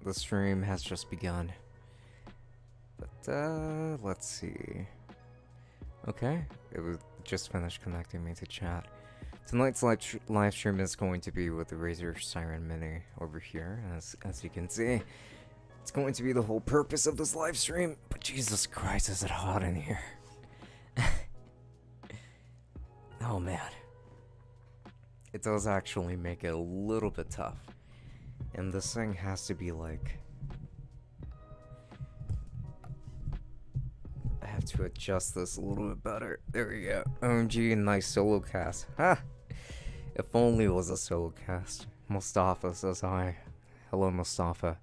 The stream has just begun. But, let's see. Okay, it was just finished connecting me to chat. Tonight's live stream is going to be with the Razer Seiren Mini over here, as you can see. It's going to be the whole purpose of this live stream, but Jesus Christ, is it hot in here. Oh man. It does actually make it a little bit tough. And this thing has to be like... I have to adjust this a little bit better. There we go. OMG, nice solo cast. Ha! If only it was a solo cast. Mustafa says hi. Hello, Mustafa.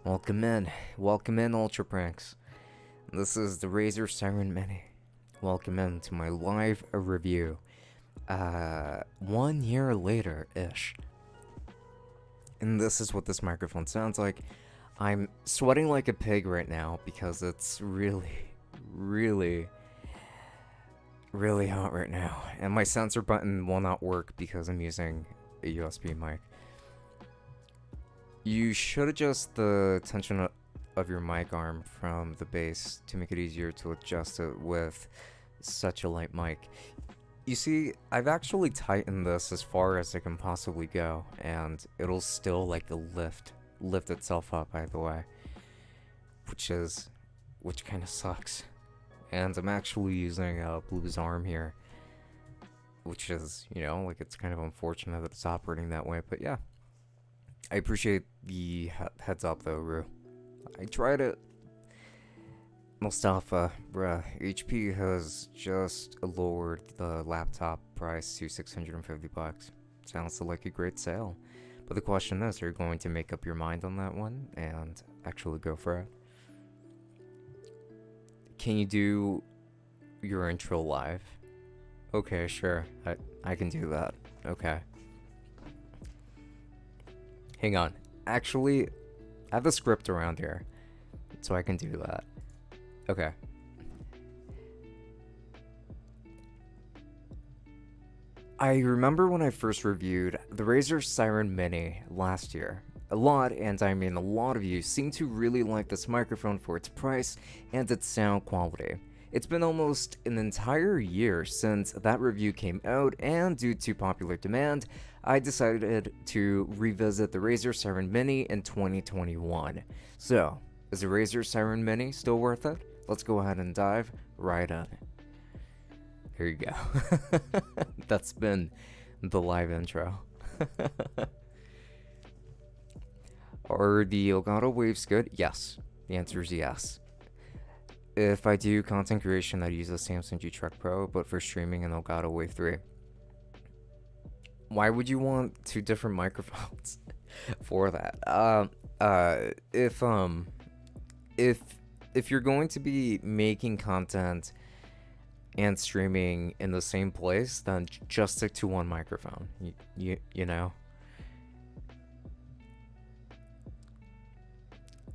Welcome in. Welcome in, Ultra Pranks. This is the Razer Seiren Mini. Welcome in to my live review. 1 year later-ish. And this is what this microphone sounds like. I'm sweating like a pig right now because it's really, really hot right now. And my sensor button will not work because I'm using a USB mic. You should adjust the tension of your mic arm from the base to make it easier to adjust it with such a light mic. You see, I've actually tightened this as far as I can possibly go, and it'll still like lift itself up either way, which kind of sucks. And I'm actually using Blue's arm here, which is, you know, like it's kind of unfortunate that it's operating that way, but yeah. I appreciate the heads up though, Rue. I tried it. Mustafa, bruh, HP has just lowered the laptop price to $650. Sounds like a great sale. But the question is, are you going to make up your mind on that one and actually go for it? Can you do your intro live? Okay, sure. I can do that. Okay. Hang on. Actually, I have a script around here, so I can do that. Okay. I remember when I first reviewed the Razer Seiren Mini last year. A lot, and I mean a lot of you, seem to really like this microphone for its price and its sound quality. It's been almost an entire year since that review came out, and due to popular demand, I decided to revisit the Razer Seiren Mini in 2021. So, is the Razer Seiren Mini still worth it? Let's go ahead and dive right in. Here you go. That's been the live intro. Are the Elgato Waves good? Yes. The answer is yes. If I do content creation, I'd use a Samsung G-Trek Pro, but for streaming, an Elgato Wave 3. Why would you want two different microphones for that? If you're going to be making content and streaming in the same place, then just stick to one microphone. You know?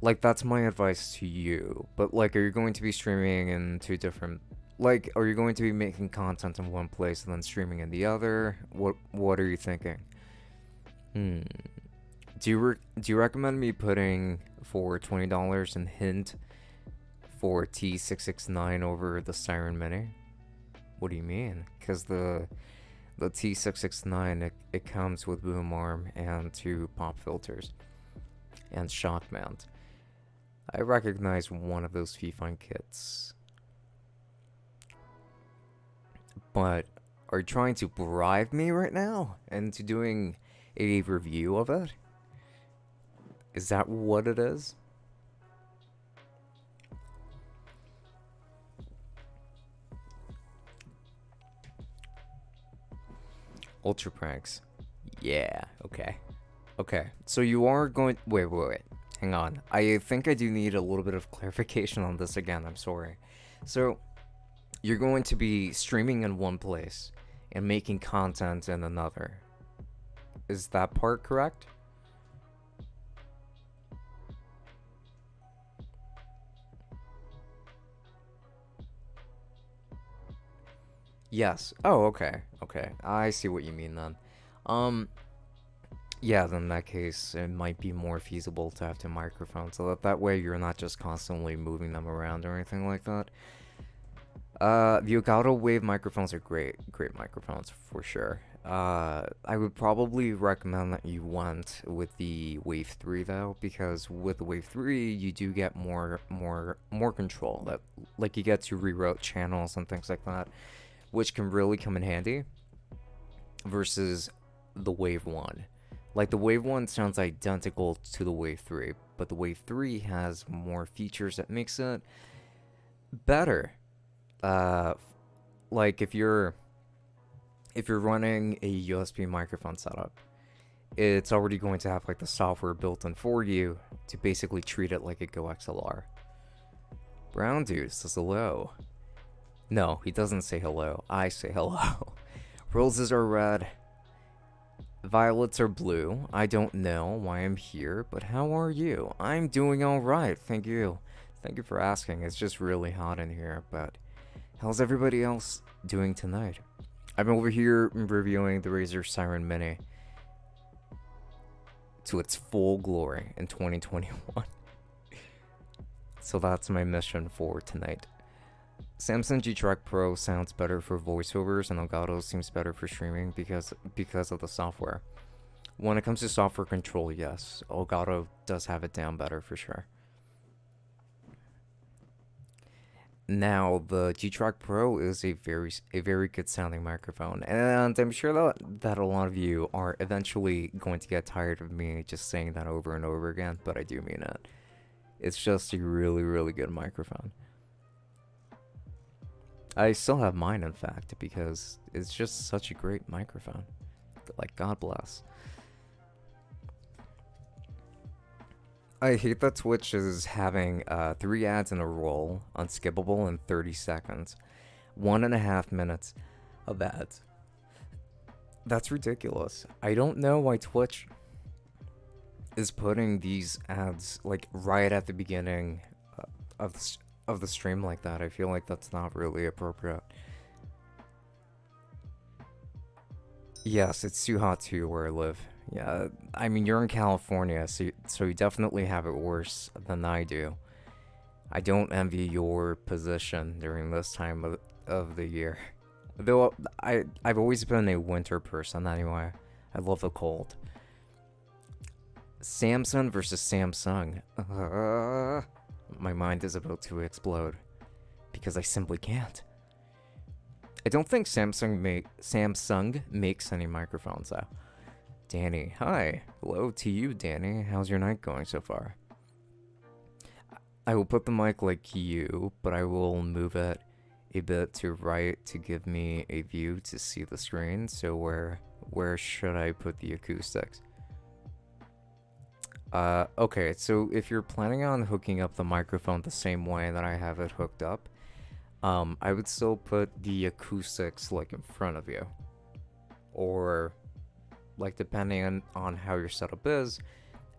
Like, that's my advice to you. But, like, are you going to be streaming in two different... Like, are you going to be making content in one place and then streaming in the other? What are you thinking? Do you recommend me putting for $20 in hint for T669 over the Seiren Mini? What do you mean? Because the T669, it comes with boom arm and two pop filters and shock mount. I recognize one of those Fifine kits. But are you trying to bribe me right now into doing a review of it? Is that what it is? Ultra Pranks. Yeah, okay. Okay, so you are going... Wait. Hang on. I think I do need a little bit of clarification on this again. I'm sorry. So, you're going to be streaming in one place and making content in another. Is that part correct? Yes. Oh, okay. Okay. I see what you mean then. Yeah, then in that case, it might be more feasible to have two microphones, so that way you're not just constantly moving them around or anything like that. The Elgato Wave microphones are great microphones for sure. I would probably recommend that you went with the Wave 3 though, because with the Wave 3 you do get more control. That like you get to reroute channels and things like that, which can really come in handy versus the Wave 1. Like the Wave 1 sounds identical to the Wave 3, but the Wave 3 has more features that makes it better. Uh, like if you're running a USB microphone setup, it's already going to have like the software built in for you to basically treat it like a Go XLR. Brown Dude says hello. No, he doesn't say hello. I say hello. Roses are red. Violets are blue. I don't know why I'm here, but how are you? I'm doing alright, thank you. Thank you for asking. It's just really hot in here, but how's everybody else doing tonight? I'm over here reviewing the Razer Seiren Mini to its full glory in 2021. So that's my mission for tonight. Samsung G-Track Pro sounds better for voiceovers, and Elgato seems better for streaming because of the software. When it comes to software control, yes, Elgato does have it down better for sure. Now, the G-Track Pro is a very good sounding microphone, and I'm sure that a lot of you are eventually going to get tired of me just saying that over and over again, but I do mean it. It's just a really good microphone. I still have mine, in fact, because it's just such a great microphone. Like, God bless. I hate that Twitch is having 3 ads in a row, unskippable in 30 seconds. 1.5 minutes of ads. That's ridiculous. I don't know why Twitch is putting these ads like right at the beginning of the stream like that. I feel like that's not really appropriate. Yes, it's too hot too where I live. Yeah, I mean, you're in California, so you definitely have it worse than I do. I don't envy your position during this time of the year. Though I've always been a winter person anyway. I love the cold. Samsung versus Samsung. My mind is about to explode because I simply can't. I don't think Samsung makes any microphones though. Danny, hi. Hello to you, Danny. How's your night going so far? I will put the mic like you, but I will move it a bit to right to give me a view to see the screen. So where should I put the acoustics? Okay, so if you're planning on hooking up the microphone the same way that I have it hooked up, I would still put the acoustics like in front of you. Or, like depending on how your setup is,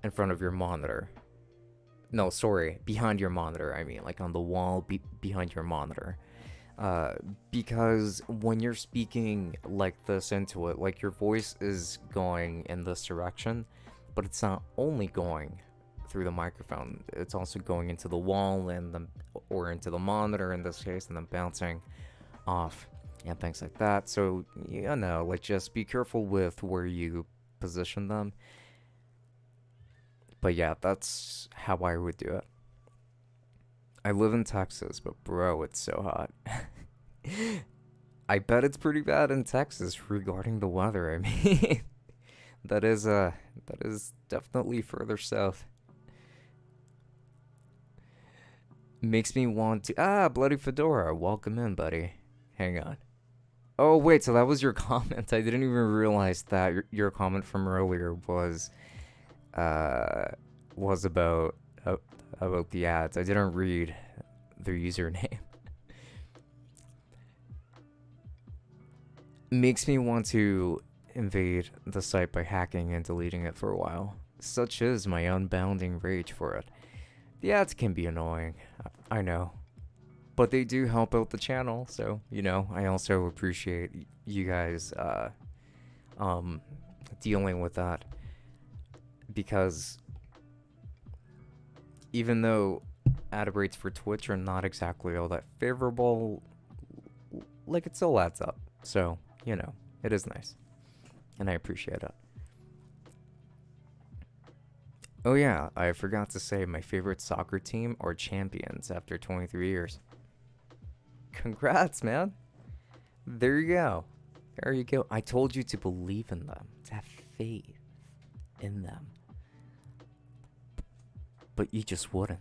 in front of your monitor. No, sorry, behind your monitor, I mean, like on the wall behind your monitor. Because when you're speaking like this into it, like your voice is going in this direction, but it's not only going through the microphone, it's also going into the wall or into the monitor in this case, and then bouncing off and things like that. So, you know, like just be careful with where you position them. But yeah, that's how I would do it. I live in Texas, but bro, it's so hot. I bet it's pretty bad in Texas regarding the weather. I mean, that is definitely further south. Makes me want to Bloody Fedora, welcome in, buddy. Hang on. Oh wait, so that was your comment. I didn't even realize that your comment from earlier was about the ads. I didn't read their username. Makes me want to invade the site by hacking and deleting it for a while. Such is my unbounding rage for it. The ads can be annoying, I know. But they do help out the channel, so, you know, I also appreciate you guys dealing with that. because even though ad rates for Twitch are not exactly all that favorable, like it still adds up. So, you know, it is nice. And I appreciate it. Oh yeah, I forgot to say my favorite soccer team are champions after 23 years. Congrats, man. There you go. There you go. I told you to believe in them, to have faith in them. But you just wouldn't.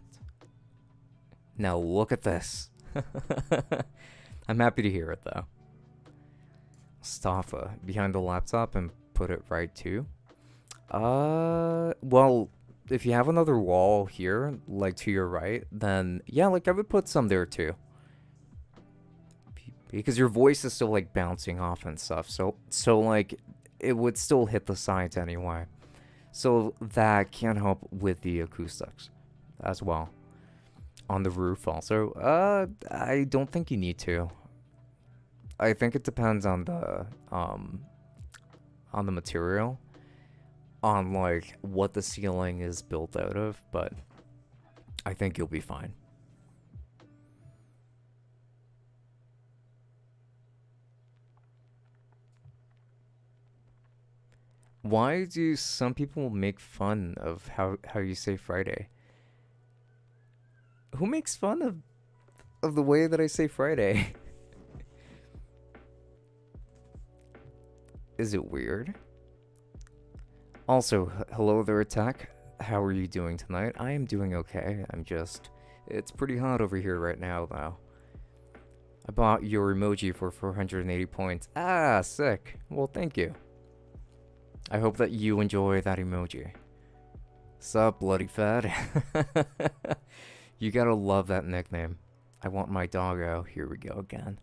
Now look at this. I'm happy to hear it though. Staffa behind the laptop and put it right too. Well, if you have another wall here, like to your right, then yeah, like I would put some there too. Because your voice is still like bouncing off and stuff. So like it would still hit the sides anyway. So that can help with the acoustics as well. On the roof also. I don't think you need to. I think it depends on the material, on like what the ceiling is built out of, but I think you'll be fine. Why do some people make fun of how you say Friday? Who makes fun of the way that I say Friday? Is it weird? Also, hello there, Attack. How are you doing tonight? I am doing okay. It's pretty hot over here right now, though. I bought your emoji for 480 points. Ah, sick. Well, thank you. I hope that you enjoy that emoji. Sup, bloody fat? You gotta love that nickname. I want my doggo. Here we go again.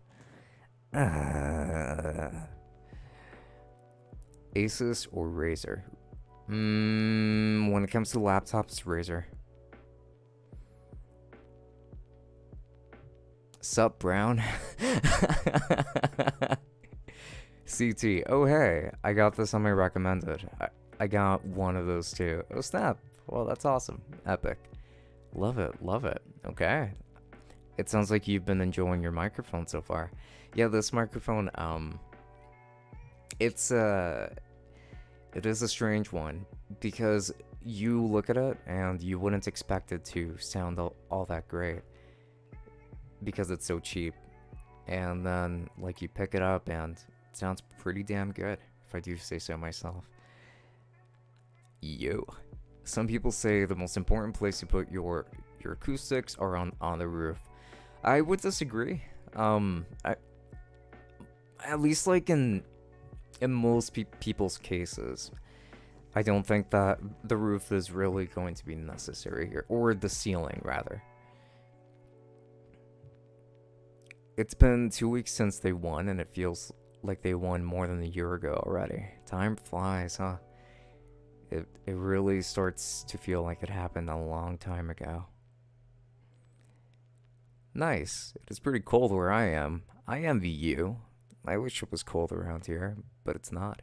Asus or Razer? When it comes to laptops, Razer. Sup, Brown? CT. Oh, hey. I got this on my recommended. I got one of those too. Oh, snap. Well, that's awesome. Epic. Love it. Love it. Okay. It sounds like you've been enjoying your microphone so far. Yeah, this microphone, it is a strange one because you look at it and you wouldn't expect it to sound all that great because it's so cheap. And then, like, you pick it up and it sounds pretty damn good, if I do say so myself. Yo. Some people say the most important place to put your acoustics are on the roof. I would disagree. At least like in most people's cases, I don't think that the roof is really going to be necessary here, or the ceiling rather. It's been 2 weeks since they won, and it feels like they won more than a year ago already. Time flies, huh? It really starts to feel like it happened a long time ago. Nice. It is pretty cold where I am. I envy you. I wish it was cold around here, but it's not.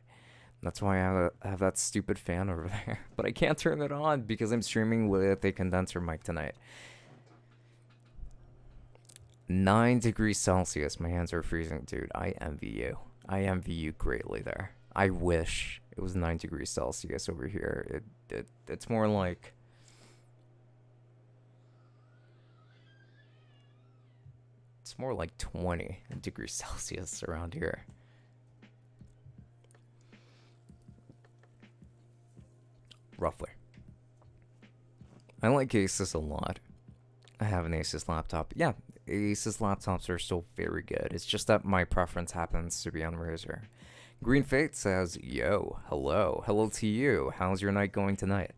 That's why I have that stupid fan over there. But I can't turn it on because I'm streaming with a condenser mic tonight. 9 degrees Celsius. My hands are freezing, dude. I envy you. I envy you greatly there. I wish it was 9 degrees Celsius over here. It's more like... It's more like 20 degrees Celsius around here. Roughly. I like Asus a lot. I have an Asus laptop. Yeah, Asus laptops are still very good. It's just that my preference happens to be on Razer. Green Fate says, yo, hello. Hello to you. How's your night going tonight?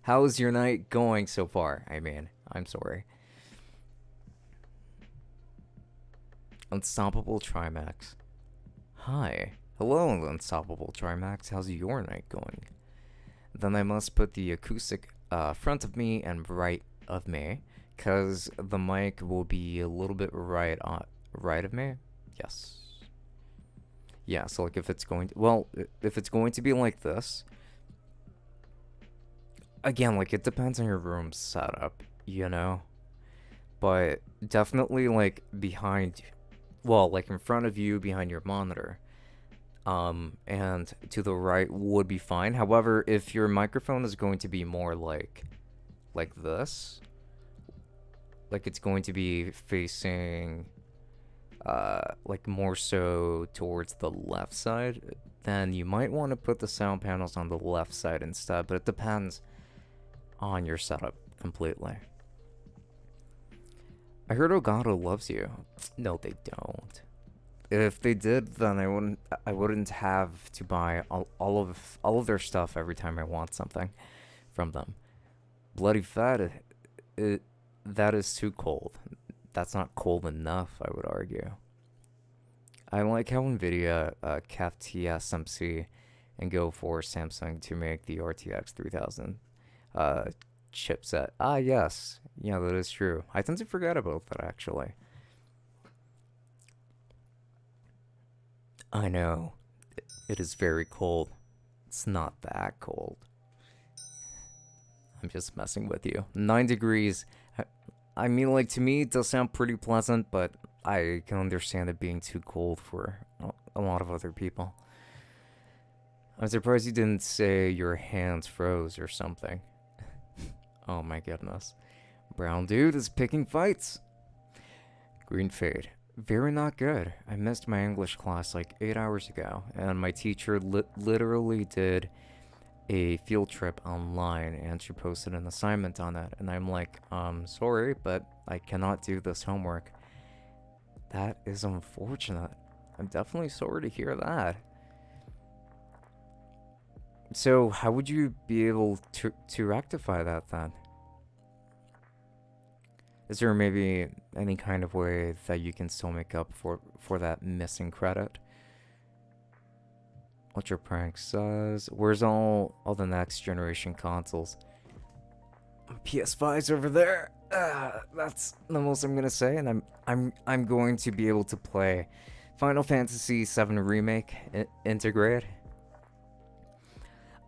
How's your night going so far? I mean, I'm sorry. Unstoppable Trimax. Hi. Hello, Unstoppable Trimax. How's your night going? Then I must put the acoustic front of me and right of me, because the mic will be a little bit right of me. Yes. Yeah, so like if it's going to, well, if it's going to be like this, again, like, it depends on your room setup, you know? But definitely, like, behind, well, like, in front of you, behind your monitor. And to the right would be fine. However, if your microphone is going to be more like this, like it's going to be facing like more so towards the left side, then you might want to put the sound panels on the left side instead, but it depends on your setup completely. I heard Elgato loves you. No, they don't. If they did, then I wouldn't have to buy all of their stuff every time I want something from them. Bloody Fat, it, that is too cold. That's not cold enough, I would argue. I like how Nvidia kept TSMC and go for Samsung to make the RTX 3000 uh, chipset. Ah, yes. Yeah, that is true. I tend to forget about that, actually. I know. It is very cold. It's not that cold. I'm just messing with you. 9 degrees. I mean, like, to me, it does sound pretty pleasant, but I can understand it being too cold for a lot of other people. I'm surprised you didn't say your hands froze or something. Oh my goodness. Brown dude is picking fights. Green fade. Very not good. I missed my English class like 8 hours ago, and my teacher literally did a field trip online, and she posted an assignment on it, and I'm like, sorry, but I cannot do this homework. That is unfortunate. I'm definitely sorry to hear that. So, how would you be able to rectify that then? Is there maybe any kind of way that you can still make up for that missing credit? Ultra Prank says, "Where's all the next generation consoles?" PS5's over there. That's the most I'm gonna say, and I'm going to be able to play Final Fantasy VII Remake integrate.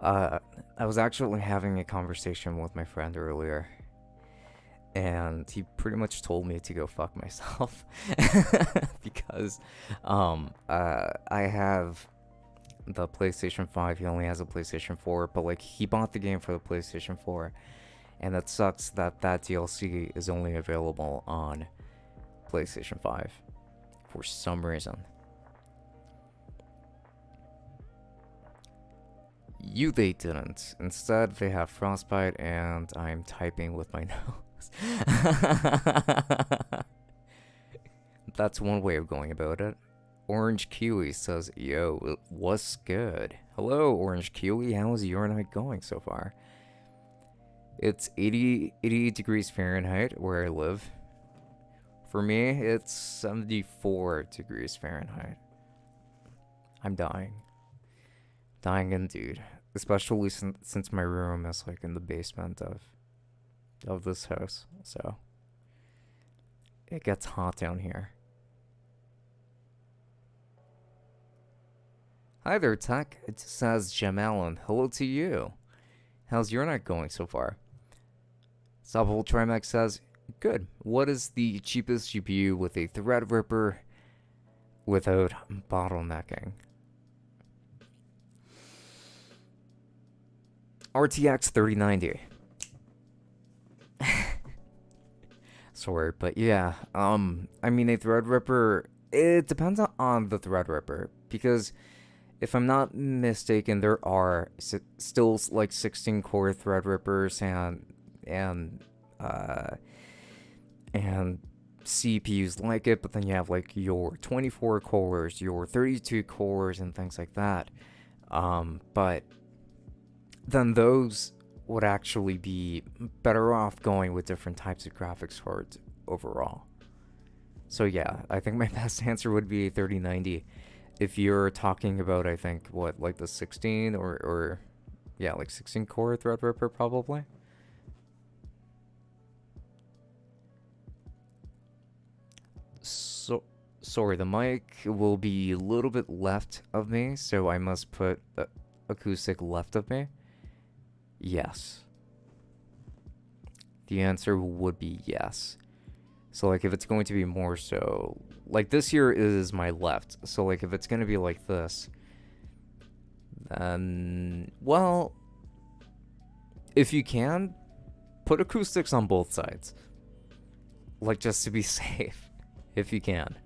I was actually having a conversation with my friend earlier, and he pretty much told me to go fuck myself because I have the PlayStation 5. He only has a PlayStation 4, but like he bought the game for the PlayStation 4, and it sucks that that DLC is only available on PlayStation 5 for some reason. They didn't. Instead, they have frostbite, and I'm typing with my nose. That's one way of going about it. Orange Kiwi says, "Yo, what's good?" Hello, Orange Kiwi. How's your night going so far? It's 88 degrees Fahrenheit where I live. For me, it's 74 degrees Fahrenheit. I'm dying. Dying indeed. Especially since my room is like in the basement of this house. So it gets hot down here. Hi there, Tech. It says Gem Allen. Hello to you. How's your night going so far? Subwhole Trimax says, "Good. What is the cheapest GPU with a Threadripper without bottlenecking?" RTX 3090. Sorry, but yeah. I mean, a Threadripper. It depends on the Threadripper, because if I'm not mistaken, there are still like 16 core Threadrippers and CPUs like it, but then you have like your 24 cores, your 32 cores, and things like that. But then those would actually be better off going with different types of graphics cards overall. So yeah, I think my best answer would be a 3090. If you're talking about, I think, what, like the 16 or yeah, like 16 core Threadripper probably. So, sorry, the mic will be a little bit left of me, so I must put acoustic left of me. Yes. the answer would be yes. So like if it's going to be more so, like this here is my left. So like if it's going to be like this, then, well, if you can, put acoustics on both sides. Like just to be safe, if you can.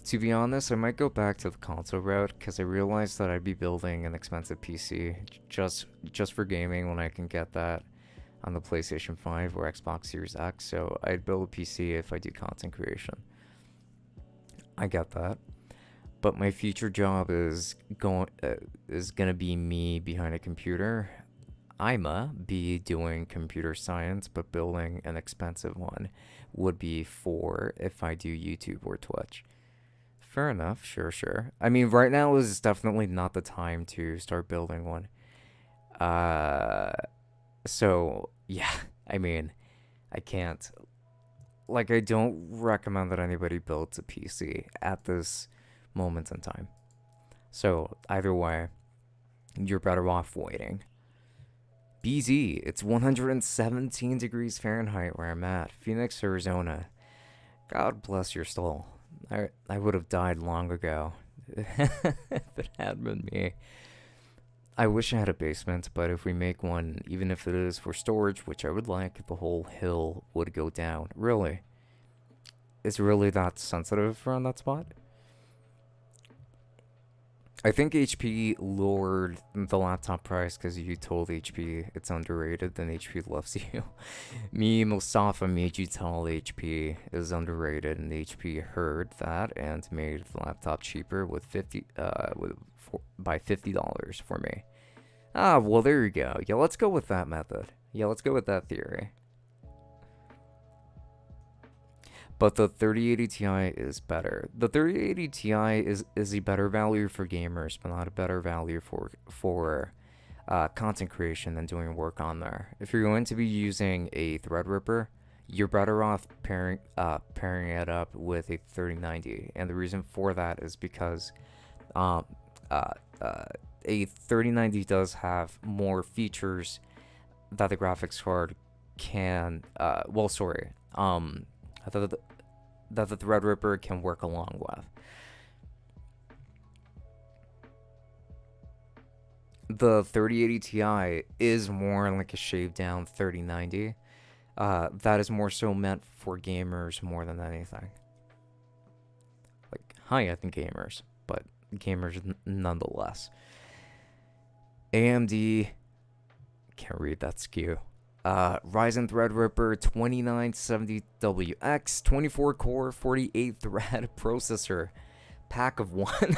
To be honest, I might go back to the console route because I realized that I'd be building an expensive PC just for gaming when I can get that on the PlayStation 5 or Xbox Series X. So I'd build a PC if I do content creation. I get that, but my future job is gonna be me behind a computer. I'ma be doing computer science, but building an expensive one would be for if I do YouTube or Twitch. Fair enough, sure. I mean, right now is definitely not the time to start building one. So, yeah, I mean, I can't. Like, I don't recommend that anybody builds a PC at this moment in time. So, either way, you're better off waiting. BZ, it's 117 degrees Fahrenheit where I'm at. Phoenix, Arizona. God bless your soul. I would have died long ago if it had been me. I wish I had a basement, but if we make one, even if it is for storage, which I would like, the whole hill would go down. Really? Is it really that sensitive around that spot? I think HP lowered the laptop price because you told HP it's underrated, then HP loves you. Me, Mustafa made you tell HP is underrated, and HP heard that and made the laptop cheaper with by $50 for me. Ah, well there you go. Yeah, let's go with that method. Yeah, let's go with that theory. But the 3080 Ti is better. The 3080 Ti is a better value for gamers, but not a better value for content creation than doing work on there. If you're going to be using a Threadripper, you're better off pairing it up with a 3090, and the reason for that is because a 3090 does have more features that the graphics card can. That the Threadripper can work along with. The 3080 Ti is more like a shaved down 3090. That is more so meant for gamers more than anything. Like high-end gamers, but gamers nonetheless. AMD, can't read that SKU. Ryzen Threadripper 2970WX, 24 core, 48 thread processor, pack of one.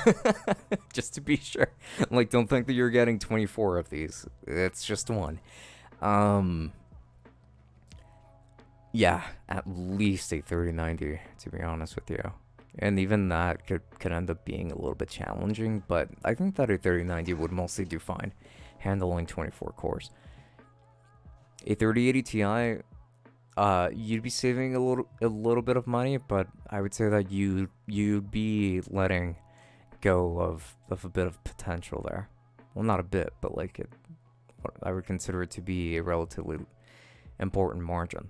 Just to be sure. Like, don't think that you're getting 24 of these. It's just one. Yeah, at least a 3090, to be honest with you. And even that could end up being a little bit challenging, but I think that a 3090 would mostly do fine, handling 24 cores. A 3080 Ti, you'd be saving a little bit of money, but I would say that you'd be letting go of a bit of potential there. Well, not a bit, but like I would consider it to be a relatively important margin.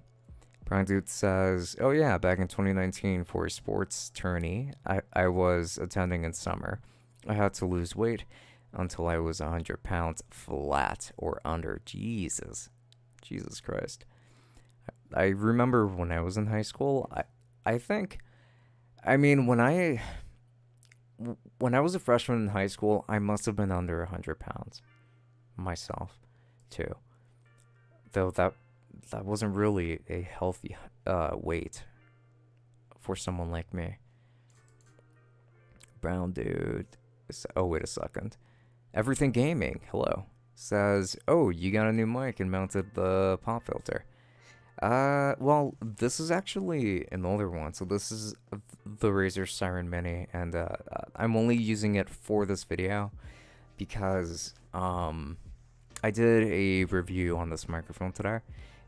Brown Dude says, oh yeah, back in 2019 for a sports tourney I was attending in summer, I had to lose weight until I was 100 pounds flat or under. Jesus Christ. I remember when I was in high school, I think, I mean, when I was a freshman in high school, I must have been under 100 pounds myself, too. Though that wasn't really a healthy weight for someone like me. Brown Dude, oh, wait a second. Everything Gaming, hello. Says, oh, you got a new mic and mounted the pop filter. Well, this is actually an older one. So this is the Razer Seiren Mini, and I'm only using it for this video because I did a review on this microphone today,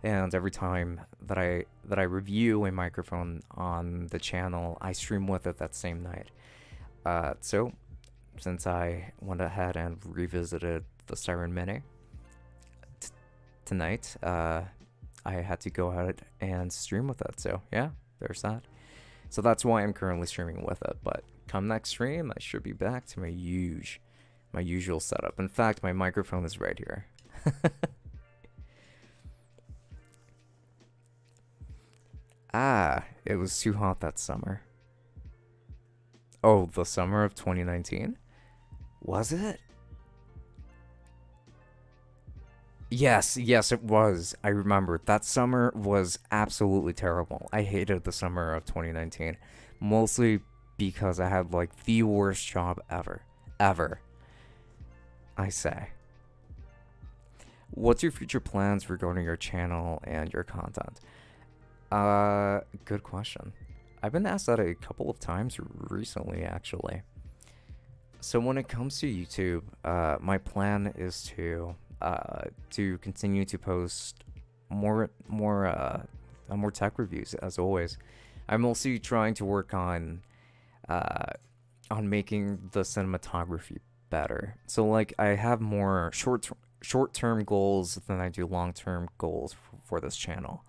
and every time that I review a microphone on the channel, I stream with it that same night. So since I went ahead and revisited the Seiren Mini, tonight, I had to go out and stream with it. So yeah, there's that. So that's why I'm currently streaming with it. But come next stream, I should be back to my usual setup. In fact, my microphone is right here. It was too hot that summer. Oh, the summer of 2019? Was it? Yes, it was. I remember. That summer was absolutely terrible. I hated the summer of 2019. Mostly because I had like the worst job ever. Ever. I say. What's your future plans regarding your channel and your content? Good question. I've been asked that a couple of times recently, actually. So when it comes to YouTube, my plan is to continue to post more tech reviews as always. I'm also trying to work on making the cinematography better. So like I have more short-term goals than I do long-term goals for this channel.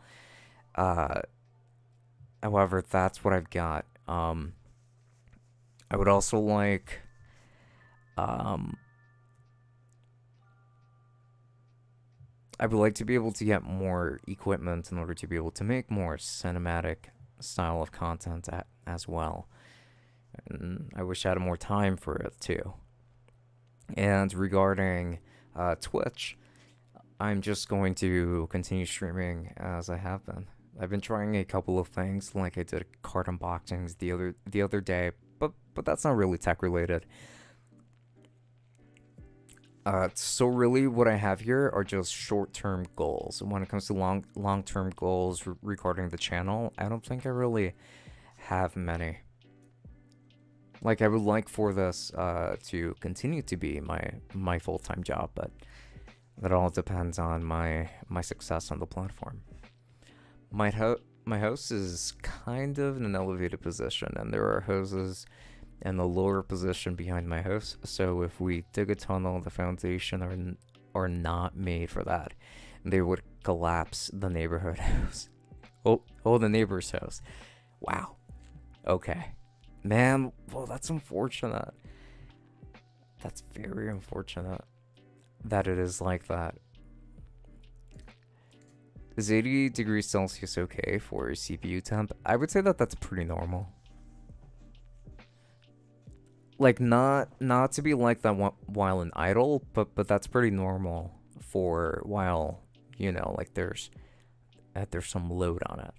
However, that's what I've got. I would also like I would like to be able to get more equipment in order to be able to make more cinematic style of content as well. And I wish I had more time for it too. And regarding Twitch, I'm just going to continue streaming as I have been. I've been trying a couple of things, like I did card unboxings the other day, but that's not really tech related. So really what I have here are just short-term goals. When it comes to long-term goals regarding the channel, I don't think I really have many. Like I would like for this to continue to be my full-time job, but that all depends on my success on the platform. My house is kind of in an elevated position, and there are hoses in the lower position behind my house. So if we dig a tunnel, the foundation are not made for that. They would collapse the neighborhood house. Oh, the neighbor's house. Wow. Okay. Man, well, that's unfortunate. That's very unfortunate that it is like that. Is 80 degrees Celsius okay for CPU temp? I would say that that's pretty normal. Like not to be like that while in idle, but that's pretty normal for while, you know, like there's some load on it.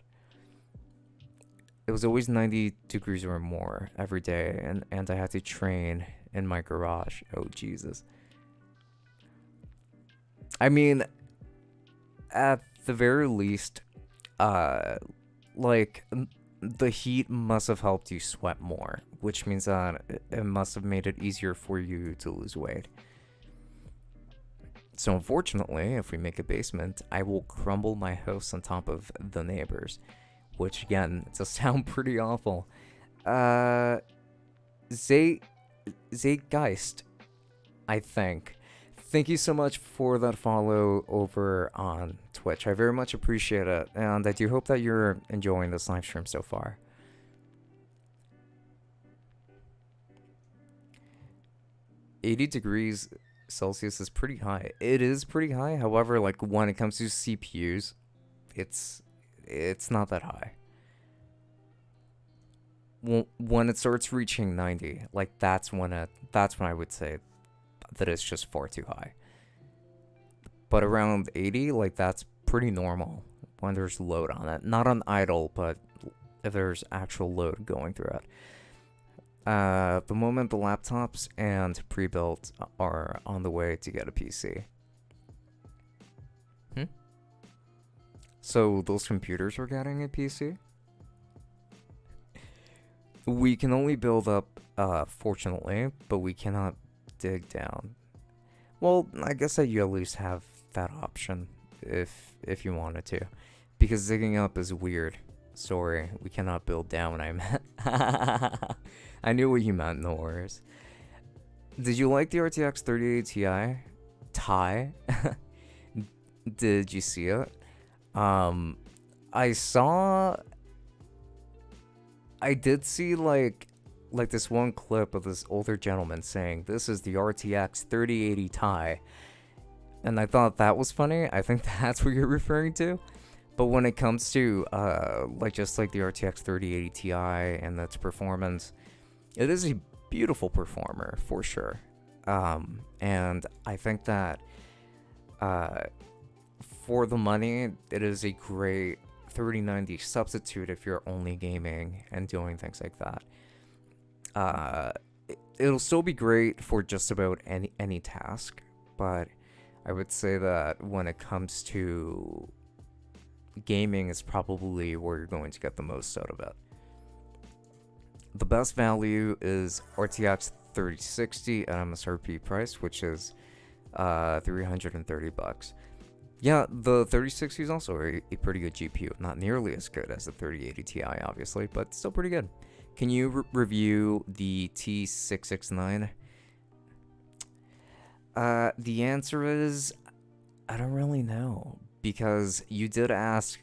It was always 90 degrees or more every day, and I had to train in my garage. Oh Jesus. I mean, at the very least, like the heat must have helped you sweat more, which means that it must have made it easier for you to lose weight. So unfortunately, if we make a basement, I will crumble my house on top of the neighbors, which again, does sound pretty awful. Zeitgeist, I think. Thank you so much for that follow over on Twitch. I very much appreciate it, and I do hope that you're enjoying this live stream so far. $80 degrees Celsius is pretty high. It is pretty high. However, like when it comes to CPUs, it's not that high. When it starts reaching 90, like that's when I would say that it's just far too high. But around 80, like that's pretty normal when there's load on it. Not on idle, but if there's actual load going through it. The moment the laptops and pre-built are on the way to get a PC. So those computers are getting a PC? We can only build up, fortunately, but we cannot dig down. Well, I guess that you at least have that option if you wanted to, because digging up is weird. Sorry, we cannot build down. I meant. I knew what you meant. No worries. Did you like the RTX 3080 Ti? Did you see it? Um, I saw, I did see like this one clip of this older gentleman saying this is the RTX 3080 Ti, and I thought that was funny. I think that's what you're referring to. But when it comes to like just like the RTX 3080 Ti and its performance, it is a beautiful performer for sure. And I think that uh, for the money, it is a great 3090 substitute if you're only gaming and doing things like that. It'll still be great for just about any task, but I would say that when it comes to gaming, is probably where you're going to get the most out of it. The best value is RTX 3060 at MSRP price, which is $330. Yeah, the 3060 is also a pretty good GPU. Not nearly as good as the 3080 Ti, obviously, but still pretty good. Can you review the T669? The answer is I don't really know, because you did ask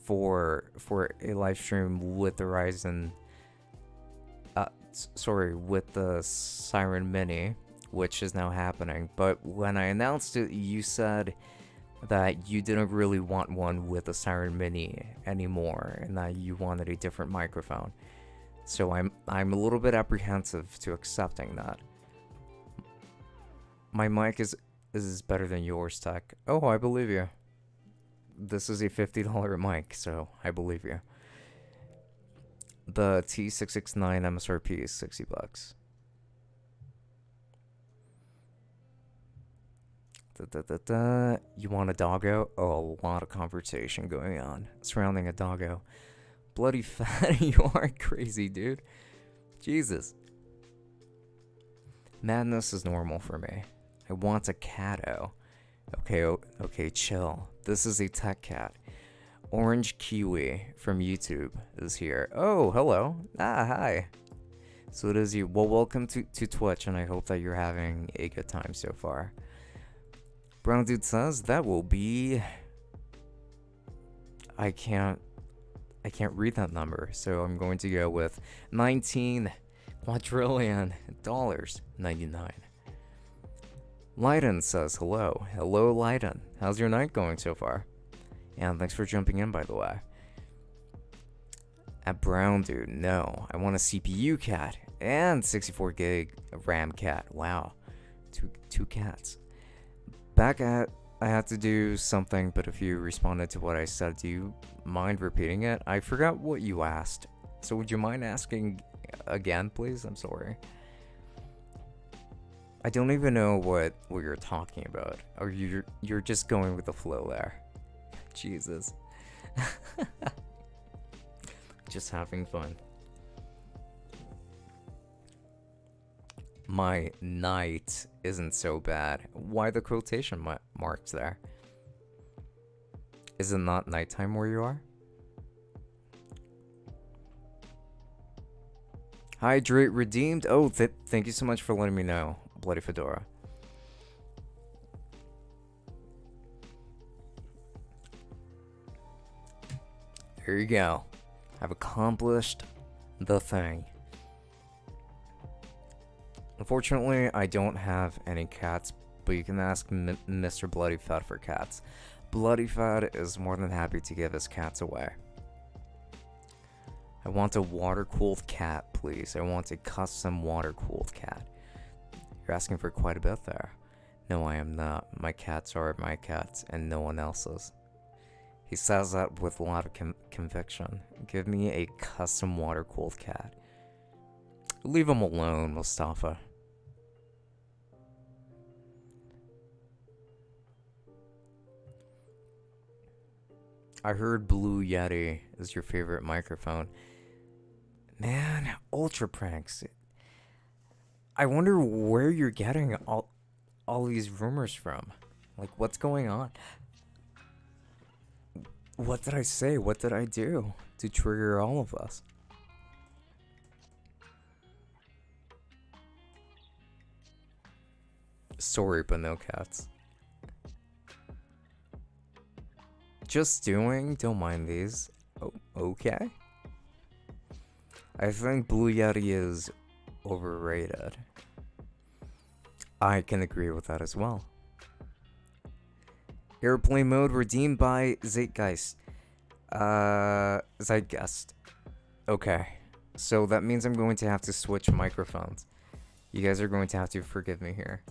for a live stream with the Ryzen, sorry, with the Seiren Mini, which is now happening. But when I announced it, you said that you didn't really want one with a Seiren Mini anymore, and that you wanted a different microphone. So I'm a little bit apprehensive to accepting that. My mic is better than yours, Tech. Oh, I believe you. This is a $50 mic, so I believe you. The T669 MSRP is $60. You want a doggo? Oh, a lot of conversation going on surrounding a doggo. Bloody fat, you are crazy, dude. Jesus. Madness is normal for me. I want a catto. Okay, chill. This is a tech cat. Orange Kiwi from YouTube is here. Oh, hello. Hi. So it is you. Well, welcome to Twitch, and I hope that you're having a good time so far. Brown Dude says that will be... I can't read that number, so I'm going to go with 19 quadrillion dollars 99. Leiden says hello. Hello, Leiden. How's your night going so far? And thanks for jumping in, by the way. At Brown Dude, no. I want a CPU cat and 64 gig RAM cat. Wow. Two cats. Back at... I had to do something, but if you responded to what I said, do you mind repeating it? I forgot what you asked. So would you mind asking again, please? I'm sorry. I don't even know what you're talking about. Or you're just going with the flow there. Jesus. Just having fun. My night isn't so bad. Why the quotation marks there? Is it not nighttime where you are? Hydrate redeemed. Oh, thank you so much for letting me know, Bloody Fedora. Here you go. I've accomplished the thing. Unfortunately, I don't have any cats, but you can ask Mr. Bloody Fed for cats. Bloody Fed is more than happy to give his cats away. I want a water-cooled cat, please. I want a custom water-cooled cat. You're asking for quite a bit there. No, I am not. My cats are my cats, and no one else's. He says that with a lot of conviction. Give me a custom water-cooled cat. Leave him alone, Mustafa. I heard Blue Yeti is your favorite microphone. Man, Ultra Pranks. I wonder where you're getting all these rumors from. Like, what's going on? What did I say? What did I do to trigger all of us? Sorry, but no cats. just doing, don't mind these. Oh, okay. I think Blue Yeti is overrated. I can agree with that as well. Airplane mode redeemed by Zeitgeist. Zeitgeist. Okay. So that means I'm going to have to switch microphones. You guys are going to have to forgive me here.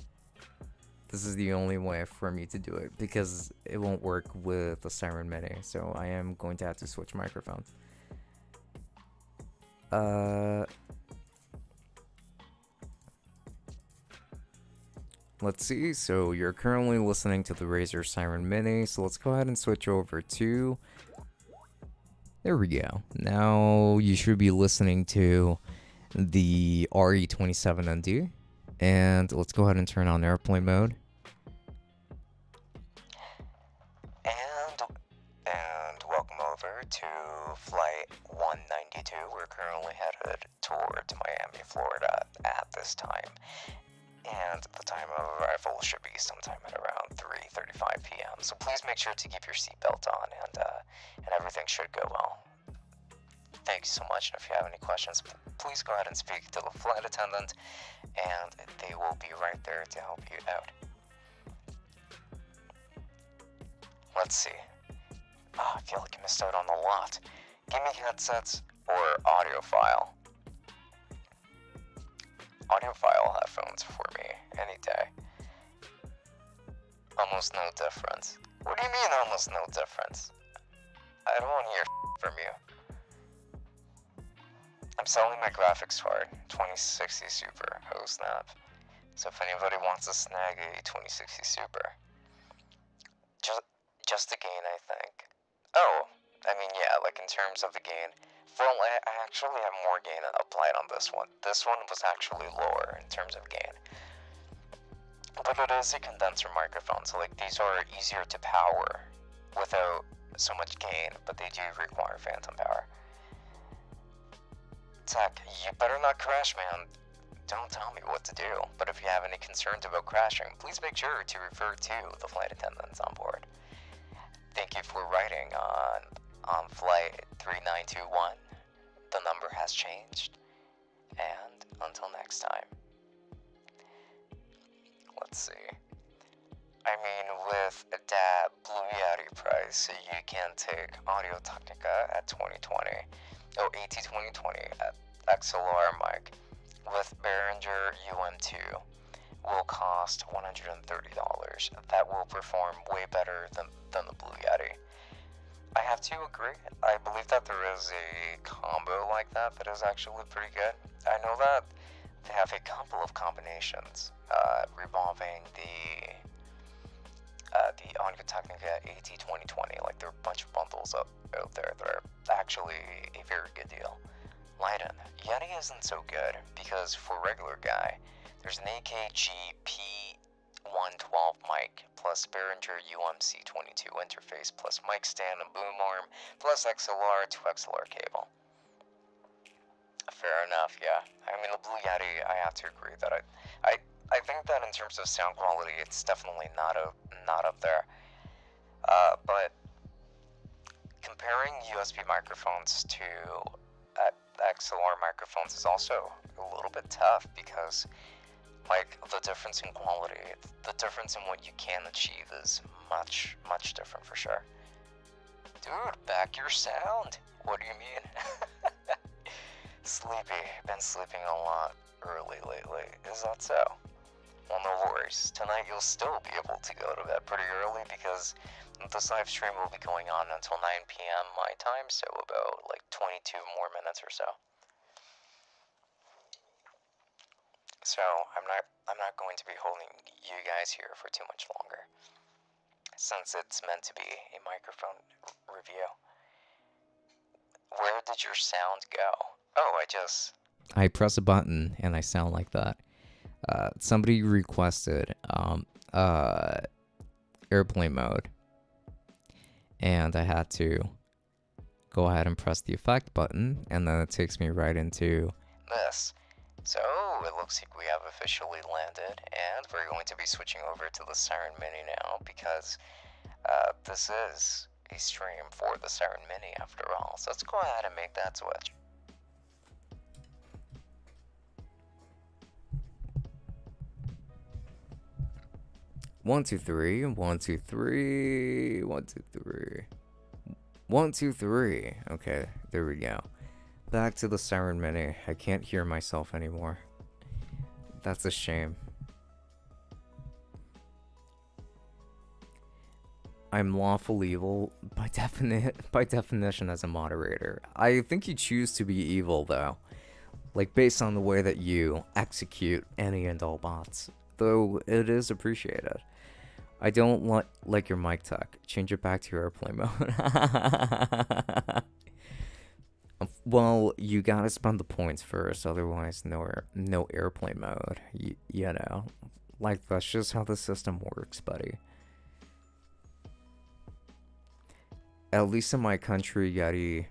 This is the only way for me to do it because it won't work with the Seiren Mini. So I am going to have to switch microphones. Let's see. So you're currently listening to the Razer Seiren Mini. So let's go ahead and switch over to... There we go. Now you should be listening to the RE27ND. And let's go ahead and turn on airplane mode. And welcome over to flight 192. We're currently headed towards Miami, Florida at this time. And the time of arrival should be sometime at around 3:35 p.m. So please make sure to keep your seatbelt on, and everything should go well. Thank you so much, and if you have any questions, please go ahead and speak to the flight attendant, and they will be right there to help you out. Let's see. I feel like I missed out on a lot. Give me headsets or audiophile. Audiophile headphones for me, any day. Almost no difference. What do you mean almost no difference? I don't want to hear from you. I'm selling my graphics card, 2060 Super, oh snap. So if anybody wants to snag a 2060 Super, just the gain, I think. Oh, I mean, yeah, like in terms of the gain. Well, I actually have more gain applied on this one. This one was actually lower in terms of gain. But it is a condenser microphone, so like these are easier to power without so much gain, but they do require phantom power. Tech, you better not crash, man. Don't tell me what to do, but if you have any concerns about crashing, please make sure to refer to the flight attendants on board. Thank you for riding on flight 3921. The number has changed, and until next time. Let's see. I mean, with that Blue Yeti price, you can take Audio Technica at 2020, or AT2020 at XLR mic with Behringer UM2 will cost $130. That will perform way better than the Blue Yeti. I have to agree. I believe that there is a combo like that is actually pretty good. I know that they have a couple of combinations revolving the Audio Technica AT2020. Like there are a bunch of bundles out there that are actually a very good deal. Leiden, Yeti isn't so good because for regular guy, there's an AKG P112 mic plus Behringer UMC22 interface plus mic stand and boom arm plus XLR to XLR cable. Fair enough, yeah. I mean, the Blue Yeti, I have to agree that I think that in terms of sound quality, it's definitely not up there. But comparing USB microphones to XLR microphones is also a little bit tough because, like, the difference in quality, the difference in what you can achieve is much, much different for sure. Dude, back your sound. What do you mean? Sleepy. Been sleeping a lot early lately. Is that so? Well, no worries. Tonight you'll still be able to go to bed pretty early because this live stream will be going on until 9 p.m. my time, so about like 22 more minutes or so. So I'm not going to be holding you guys here for too much longer, since it's meant to be a microphone review. Where did your sound go? Oh, I press a button and I sound like that. Somebody requested airplane mode, and I had to go ahead and press the effect button, and then it takes me right into this. So it looks like we have officially landed, and we're going to be switching over to the Seiren Mini now because this is a stream for the Seiren Mini after all, so let's go ahead and make that switch. One, two, three, 1, 2, 3, 1, 2, 3. 1, 2, 3. Okay, there we go. Back to the Seiren Mini. I can't hear myself anymore. That's a shame. I'm lawful evil by definition as a moderator. I think you choose to be evil though. Like based on the way that you execute any and all bots. Though it is appreciated. I don't like your mic tech. Change it back to your airplane mode. Well, you gotta spend the points first, otherwise no airplane mode. You know, like that's just how the system works, buddy. At least in my country, Yeti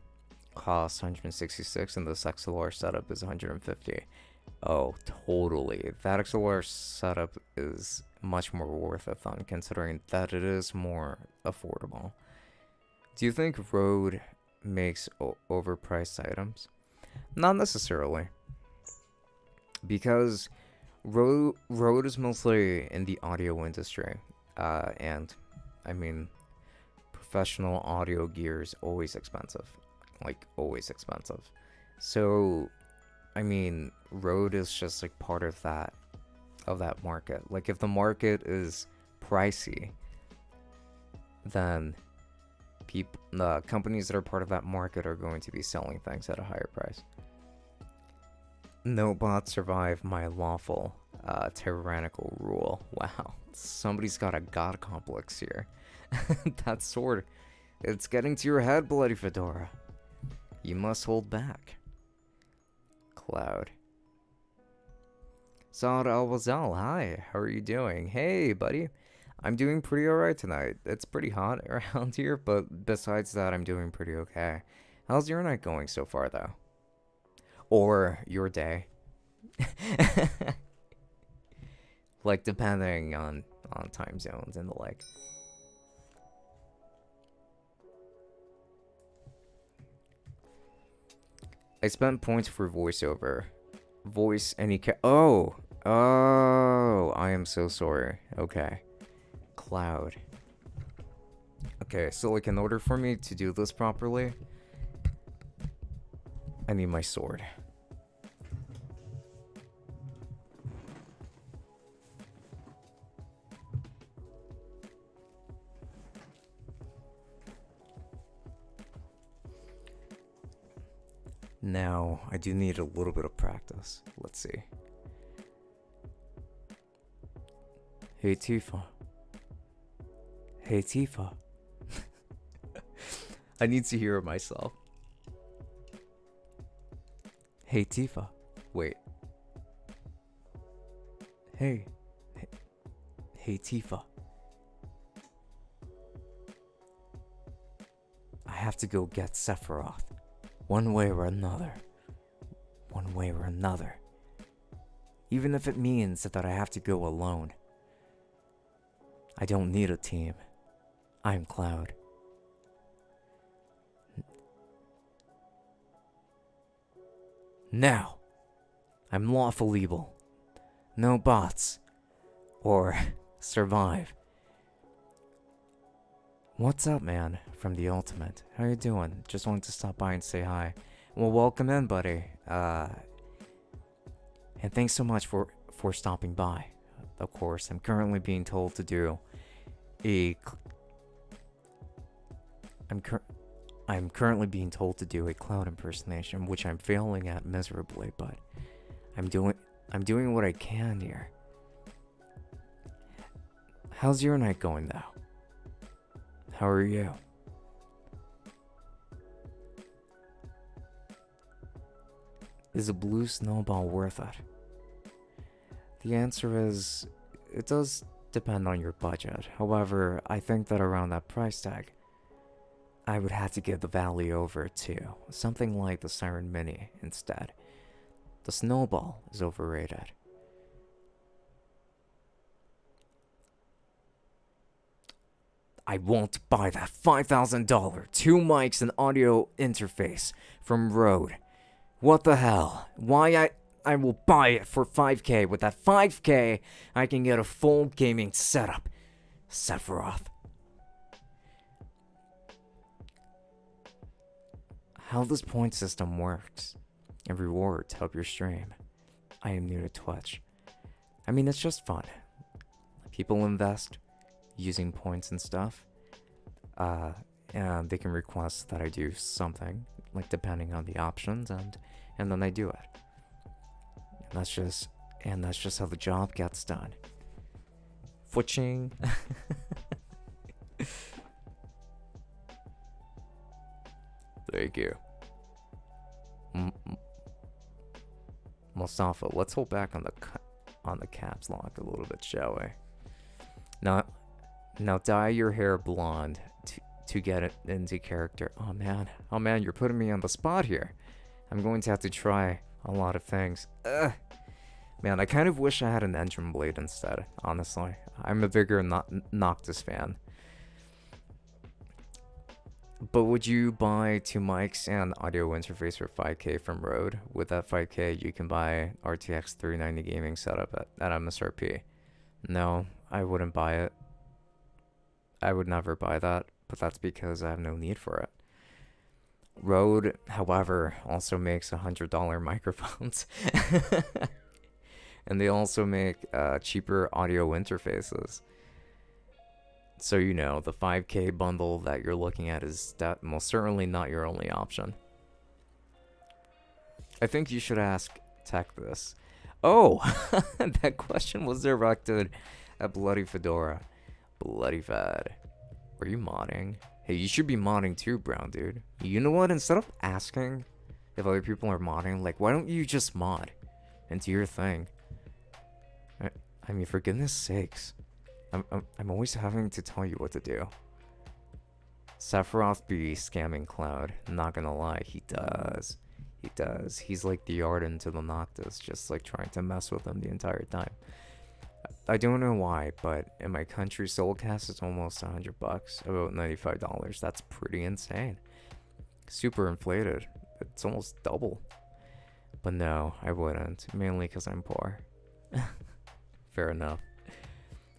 costs 166 and this XLR setup is 150. Oh, totally. That XLR setup is much more worth it then, considering that it is more affordable. Do you think Rode makes overpriced items? Not necessarily. Because Rode is mostly in the audio industry. And, I mean, professional audio gear is always expensive. Like, always expensive. So, I mean, Rode is just like part of that market. Like if the market is pricey, then the companies that are part of that market are going to be selling things at a higher price. No bots survive my lawful tyrannical rule. Wow, somebody's got a god complex here. That sword, it's getting to your head, bloody fedora. You must hold back. Cloud. Saad Al-Wazal, hi, how are you doing? Hey, buddy. I'm doing pretty alright tonight. It's pretty hot around here, but besides that, I'm doing pretty okay. How's your night going so far, though? Or your day? Like, depending on time zones and the like. I spent points for voiceover. Voice any oh, I am so sorry. Okay. Cloud. Okay, so like in order for me to do this properly, I need my sword. Now, I do need a little bit of practice. Let's see. Hey, Tifa. Hey, Tifa. I need to hear it myself. Hey, Tifa. Wait. Hey. Hey, Tifa. I have to go get Sephiroth. One way or another. One way or another. Even if it means that I have to go alone. I don't need a team. I'm Cloud. Now, I'm lawful evil. No bots. Or survive. What's up, man? From the Ultimate. How you doing? Just wanted to stop by and say hi. Well, welcome in, buddy. And thanks so much for stopping by. Of course, I'm currently being told to do I'm currently being told to do a Cloud impersonation, which I'm failing at miserably, but I'm doing what I can here. How's your night going, though? How are you? Is a blue snowball worth it? The answer is, it does depend on your budget. However, I think that around that price tag, I would have to give the value over to something like the Seiren Mini instead. The snowball is overrated. I won't buy that $5,000 two mics and audio interface from Rode. What the hell? Why I will buy it for $5K. With that $5K, I can get a full gaming setup. Sephiroth. How this point system works and rewards help your stream. I am new to Twitch. I mean, it's just fun. People invest using points and stuff. And they can request that I do something, like depending on the options, and then I do it. That's just how the job gets done. Fwitching. Thank you. Mustafa, let's hold back on the caps lock a little bit, shall we? Now dye your hair blonde to get it into character. Oh man, you're putting me on the spot here. I'm going to have to try a lot of things. Ugh. Man, I kind of wish I had an engine blade instead, honestly. I'm a bigger Noctis fan. But would you buy two mics and audio interface for 5K from Rode? With that 5K, you can buy RTX 390 gaming setup at MSRP. No, I wouldn't buy it. I would never buy that, but that's because I have no need for it. Rode, however, also makes $100 microphones. And they also make cheaper audio interfaces. So you know, the 5K bundle that you're looking at is most certainly not your only option. I think you should ask Tech this. Oh, that question was directed at Bloody Fedora. Bloody Fed. Are you modding? Hey, you should be modding too, Brown Dude. You know what? Instead of asking if other people are modding, like, why don't you just mod and do your thing? I mean, for goodness sakes. I'm always having to tell you what to do. Sephiroth be scamming Cloud. Not gonna lie, he does. He does. He's like the Arden to the Noctis, just like trying to mess with him the entire time. I don't know why, but in my country, Soulcast is almost $100, about $95. That's pretty insane. Super inflated. It's almost double. But no, I wouldn't. Mainly because I'm poor. Fair enough.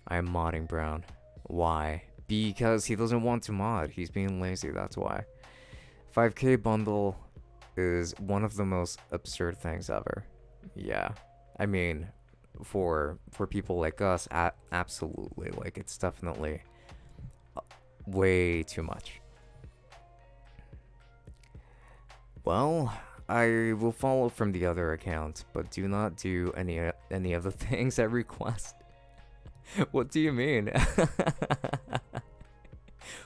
I am modding Brown. Why? Because he doesn't want to mod. He's being lazy, that's why. 5K bundle is one of the most absurd things ever. Yeah. I mean, for people like us, absolutely. Like, it's definitely way too much. Well, I will follow from the other account, but do not do any of the things I request. What do you mean?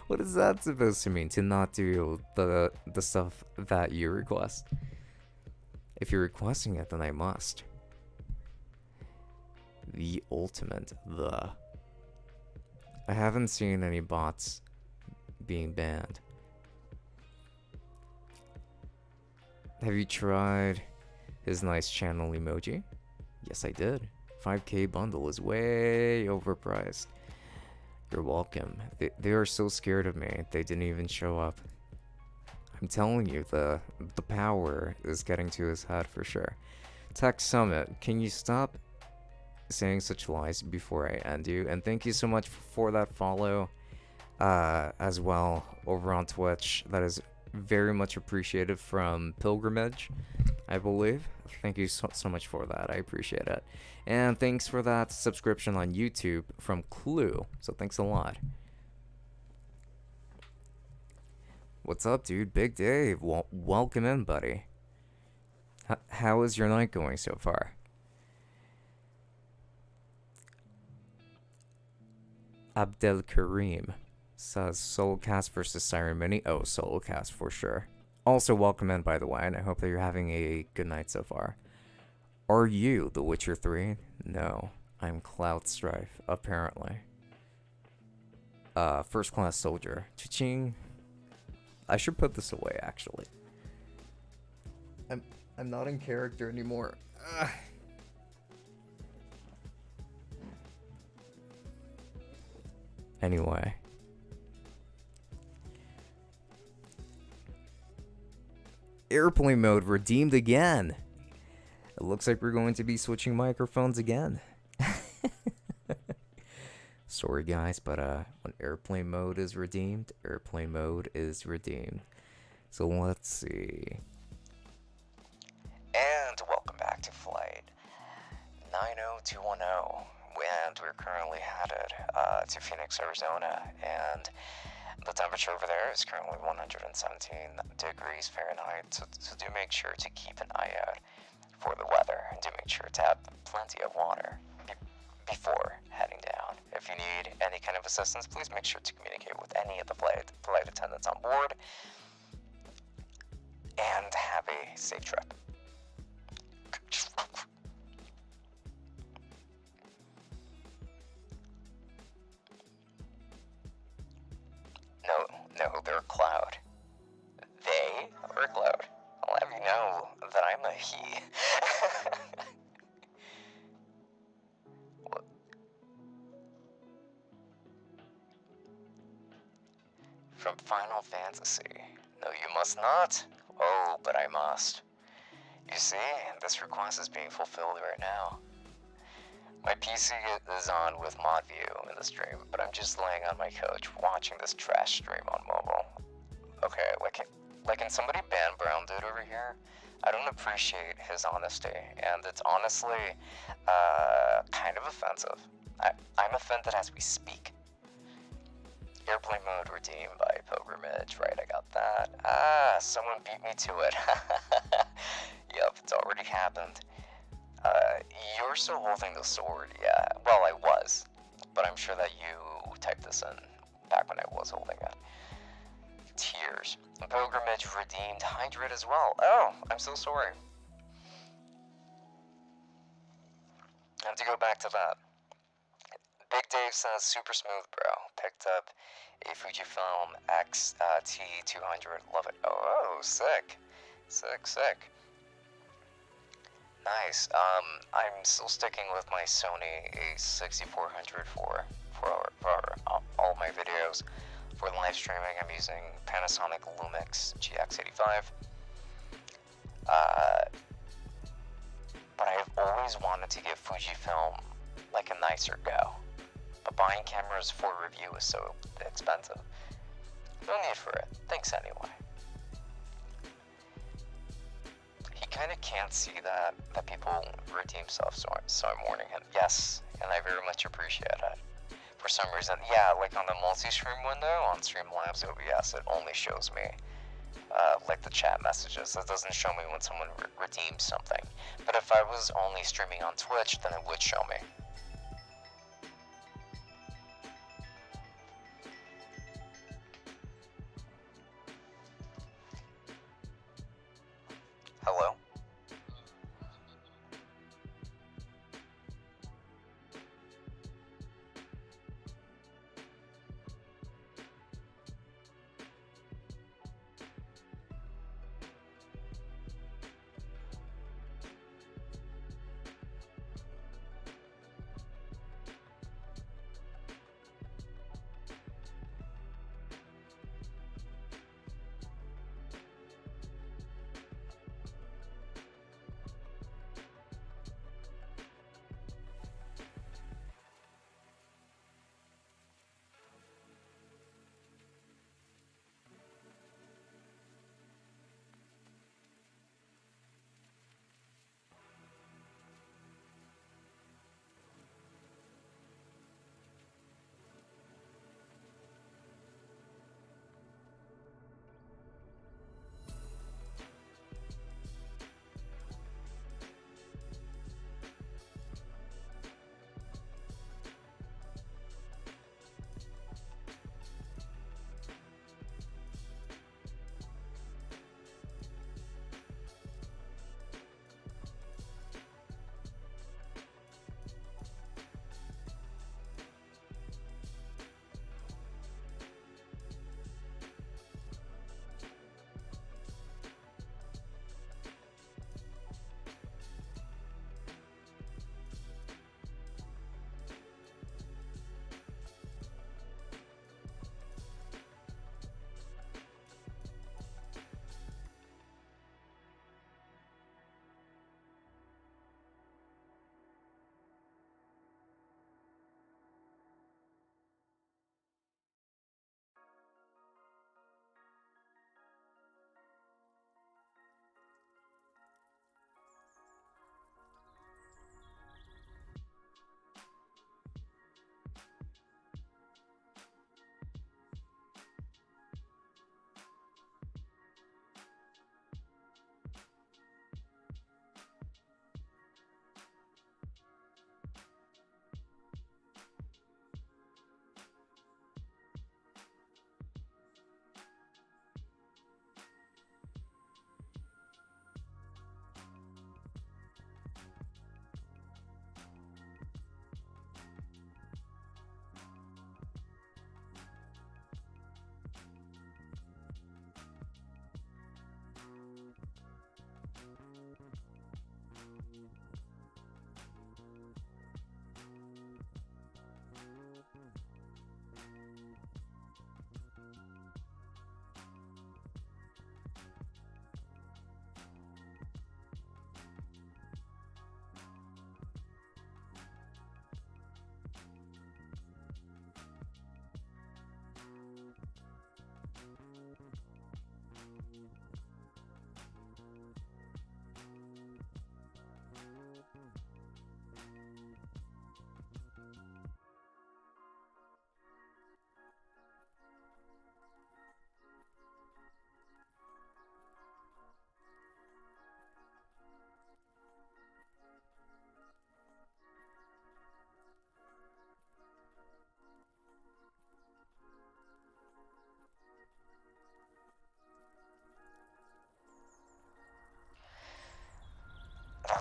What is that supposed to mean? To not do the stuff that you request? If you're requesting it, then I must. The ultimate, I haven't seen any bots being banned. Have you tried his nice channel emoji? Yes, I did. 5K bundle is way overpriced. You're welcome. They are so scared of me, they didn't even show up. I'm telling you, the power is getting to his head for sure. Tech Summit, can you stop saying such lies before I end you? And thank you so much for that follow as well over on Twitch. That is very much appreciated from Pilgrimage, I believe. Thank you so much for that. I appreciate it. And thanks for that subscription on YouTube from Clue. So thanks a lot. What's up, dude? Big Dave. Welcome in, buddy. How is your night going so far? Abdel Karim says Soulcast versus Seiren Mini. Oh, Soulcast for sure. Also, welcome in, by the way, and I hope that you're having a good night so far. Are you The Witcher 3? No, I'm Cloud Strife, apparently. First class soldier. Cha-ching. I should put this away, actually. I'm not in character anymore. Anyway, airplane mode redeemed again. It looks like we're going to be switching microphones again. Sorry guys, but when airplane mode is redeemed, airplane mode is redeemed. So let's see. And welcome back to flight 90210. And we're currently headed to Phoenix, Arizona. And the temperature over there is currently 117 degrees Fahrenheit. So do make sure to keep an eye out for the weather. And do make sure to have plenty of water before heading down. If you need any kind of assistance, please make sure to communicate with any of the flight attendants on board. And have a safe trip. No, they're a cloud. They are a cloud. I'll have you know that I'm a he. From Final Fantasy. No, you must not. Oh, but I must. You see, this request is being fulfilled right now. My PC is on with mod view in the stream, but I'm just laying on my couch watching this trash stream on mobile. Okay, like can somebody ban Brown Dude over here? I don't appreciate his honesty, and it's honestly kind of offensive. I'm offended as we speak. Airplane mode redeemed by pilgrimage, right, I got that. Someone beat me to it. Yep, it's already happened. You're still holding the sword, yeah. Well, I was, but I'm sure that you typed this in back when I was holding it. Tears. Pilgrimage redeemed Hydrate as well. Oh, I'm so sorry. I have to go back to that. Big Dave says, super smooth, bro. Picked up a Fujifilm X-T200. Love it. Oh, sick. Sick. Nice. I'm still sticking with my Sony A6400 for all my videos. For live streaming, I'm using Panasonic Lumix GX85. But I've always wanted to give Fujifilm like a nicer go. But buying cameras for review is so expensive. No need for it. Thanks anyway. He kind of can't see that people redeem stuff, so I'm warning him. Yes, and I very much appreciate it. For some reason, yeah, like on the multi-stream window on Streamlabs OBS, it only shows me like the chat messages. It doesn't show me when someone redeems something. But if I was only streaming on Twitch, then it would show me. Hello?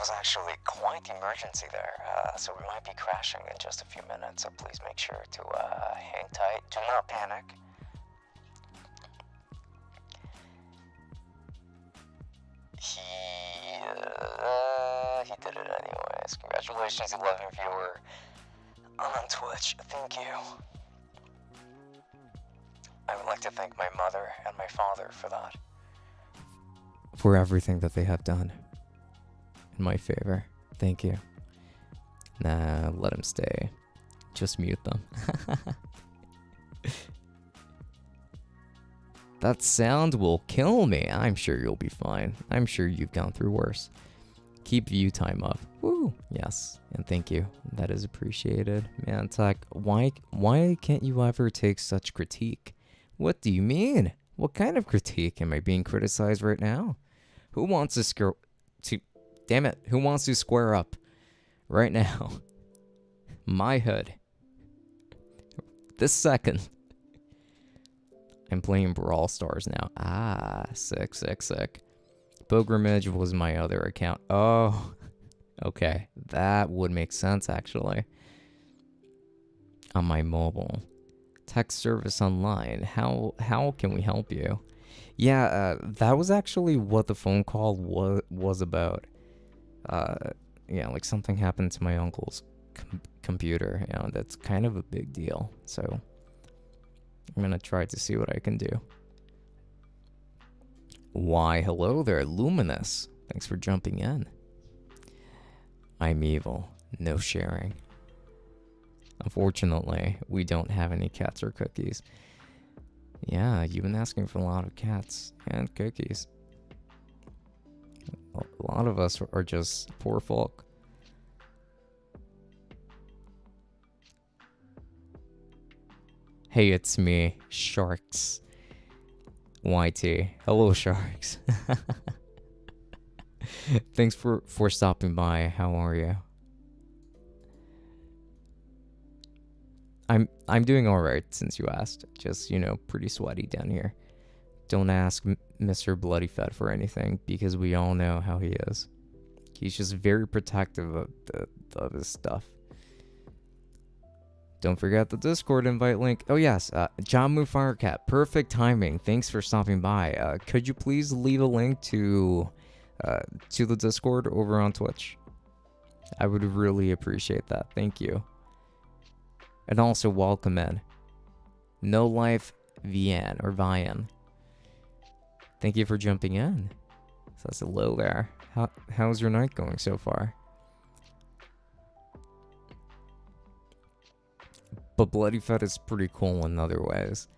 There's actually quite the emergency there, so we might be crashing in just a few minutes, so please make sure to hang tight. Do not panic. He did it anyways. Congratulations, 11 viewer on Twitch. Thank you. I would like to thank my mother and my father for that. For everything that they have done in my favor. Thank you. Nah, let him stay. Just mute them. That sound will kill me. I'm sure you'll be fine. I'm sure you've gone through worse. Keep view time up. Woo! Yes, and thank you. That is appreciated. Man, Tech, why can't you ever take such critique? What do you mean? What kind of critique? Am I being criticized right now? Who wants to damn it, who wants to square up right now? My hood. This second. I'm playing Brawl Stars now. Ah, sick. Pilgrimage was my other account. Oh, okay. That would make sense, actually. On my mobile. Text service online. How can we help you? Yeah, that was actually what the phone call was about. Yeah, like something happened to my uncle's computer. You know, that's kind of a big deal. So I'm gonna try to see what I can do. Why, hello there, Luminous. Thanks for jumping in. I'm evil. No sharing. Unfortunately, we don't have any cats or cookies. Yeah, you've been asking for a lot of cats and cookies. A lot of us are just poor folk. Hey, it's me, Sharks. YT. Hello, Sharks. Thanks for stopping by. How are you? I'm doing all right since you asked. Just, you know, pretty sweaty down here. Don't ask Mr. Bloody Fett for anything because we all know how he is. He's just very protective of his stuff. Don't forget the Discord invite link. Oh yes, Jamu Firecat. Perfect timing. Thanks for stopping by. Could you please leave a link to the Discord over on Twitch? I would really appreciate that. Thank you. And also welcome in No Life Vian or Vian. Thank you for jumping in. So that's hello there. How's your night going so far? But Bloody Fett is pretty cool in other ways.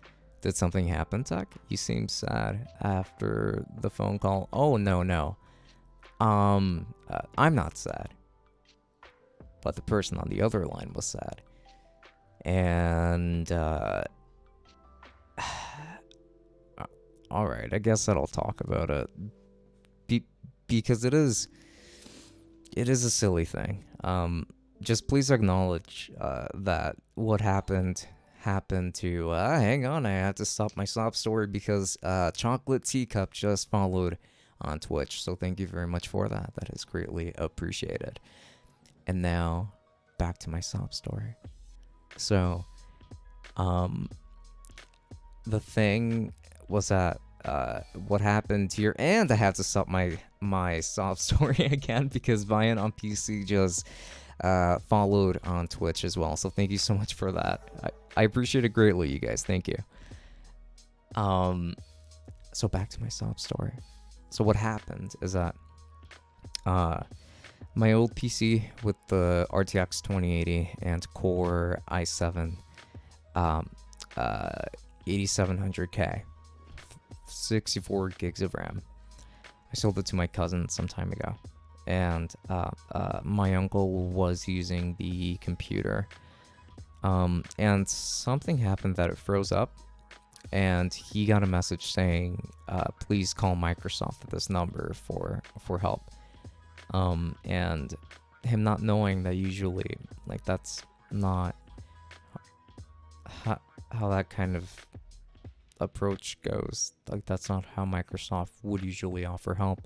Did something happen, Tech? You seem sad after the phone call. Oh, no. I'm not sad. But the person on the other line was sad. And, alright, I guess I'll talk about it. Because it is a silly thing. Just please acknowledge that what happened to... hang on, I had to stop my sob story because Chocolate Teacup just followed on Twitch. So thank you very much for that. That is greatly appreciated. And now, back to my sob story. So, the thing was that what happened here... And I have to stop my sob story again because Vian on PC just... followed on Twitch as well, so thank you so much for that. I appreciate it greatly, you guys. Thank you. So back to my sob story. So what happened is that my old PC with the RTX 2080 and Core i7 8700K 64 gigs of RAM. I sold it to my cousin some time ago. And my uncle was using the computer, and something happened that it froze up, and he got a message saying, please call Microsoft at this number for help. And him not knowing that usually, like, that's not how that kind of approach goes. Like, that's not how Microsoft would usually offer help.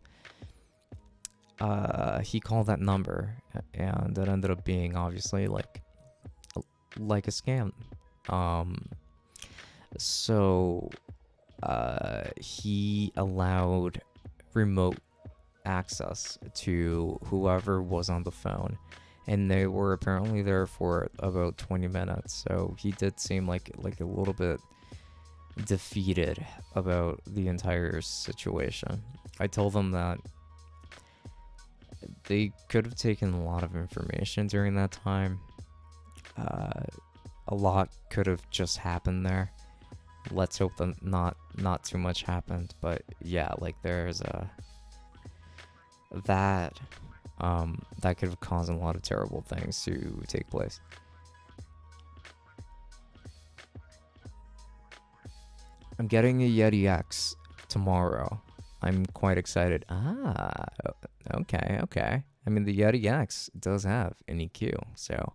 he called that number, and it ended up being obviously like a scam. Um, so he allowed remote access to whoever was on the phone, and they were apparently there for about 20 minutes. So he did seem like a little bit defeated about the entire situation. I told them that they could have taken a lot of information during that time. A lot could have just happened there. Let's hope that not too much happened. But yeah, like there's that that could have caused a lot of terrible things to take place. I'm getting a Yeti X tomorrow. I'm quite excited. Okay. I mean, the Yeti X does have an EQ, so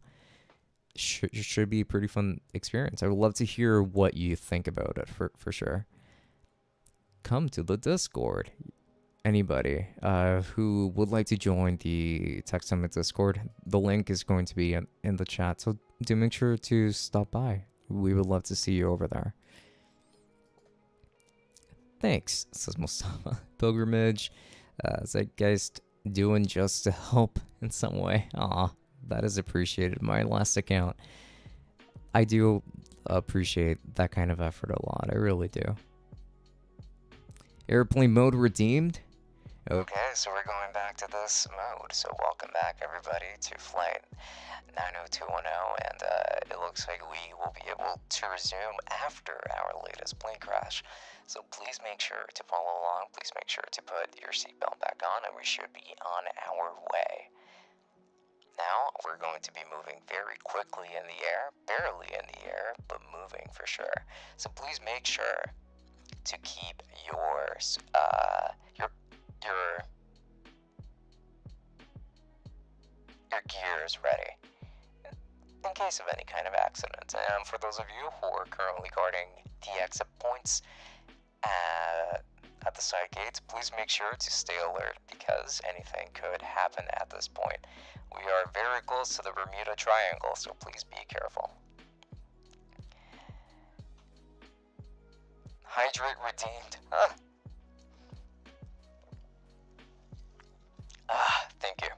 should be a pretty fun experience. I would love to hear what you think about it for sure. Come to the Discord. Anybody who would like to join the Tech Summit Discord, the link is going to be in the chat, so do make sure to stop by. We would love to see you over there. Thanks, says Mustafa. Pilgrimage, Zeitgeist doing just to help in some way. Aw, that is appreciated. My last account, I do appreciate that kind of effort a lot. I really do. Airplane mode redeemed. Okay, so we're going back to this mode. So welcome back, everybody, to flight 90210, and it looks like we will be able to resume after our latest plane crash. So please make sure to follow along. Please make sure to put your seatbelt back on, and we should be on our way. Now we're going to be moving very quickly in the air, barely in the air, but moving for sure. So please make sure to keep your gears ready in case of any kind of accident. And for those of you who are currently guarding the exit points at the side gates, please make sure to stay alert because anything could happen at this point. We are very close to the Bermuda Triangle, so please be careful. Hydrate redeemed. Thank you.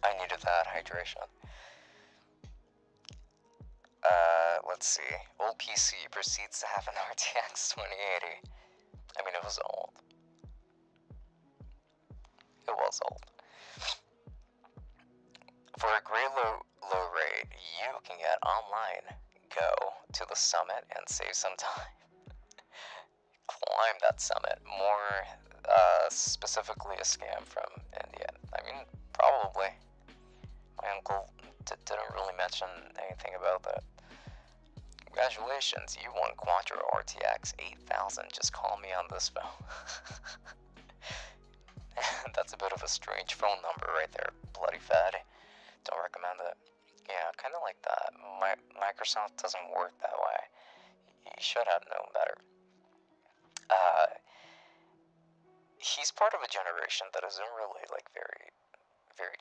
I needed that hydration. Let's see. Old PC proceeds to have an RTX 2080. I mean, it was old. It was old. For a great low rate, you can get online. Go to the summit and save some time. Climb that summit. More specifically a scam from India. I mean, probably. My uncle didn't really mention anything about that. Congratulations, you won Quattro RTX 8000. Just call me on this phone. That's a bit of a strange phone number right there, bloody fatty. Don't recommend it. Yeah, kind of like that. Microsoft doesn't work that way. You should have known better. He's part of a generation that isn't really very, very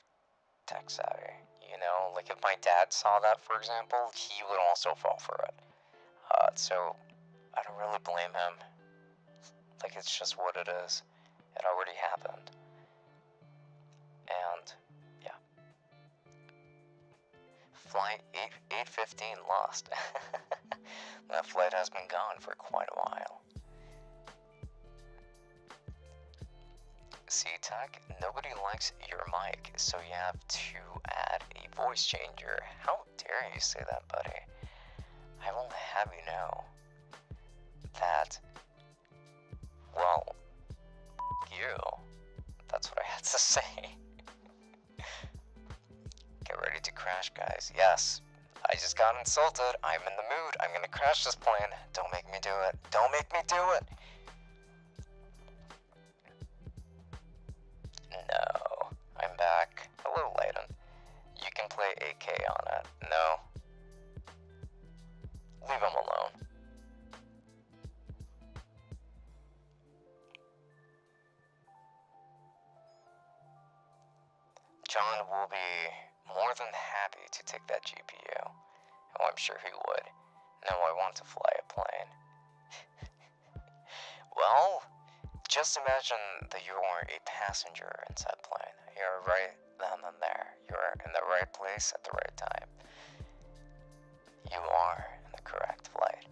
tech savvy. You know, like if my dad saw that, for example, he would also fall for it. So I don't really blame him. Like it's just what it is. It already happened. And yeah. Flight 815 lost. That flight has been gone for quite a while. See, Tech, nobody likes your mic, so you have to add a voice changer. How dare you say that, buddy? I will have you know that, well, you. That's what I had to say. Get ready to crash, guys. Yes, I just got insulted. I'm in the mood. I'm gonna crash this plane. Don't make me do it. Don't make me do it. No, I'm back. Hello, Layden. You can play AK on it. No. Leave him alone. son will be more than happy to take that GPU. Oh, I'm sure he would. No, I want to fly a plane. Well, just imagine that you are a passenger in said plane. You're right then and there. You're in the right place at the right time. You are in the correct flight.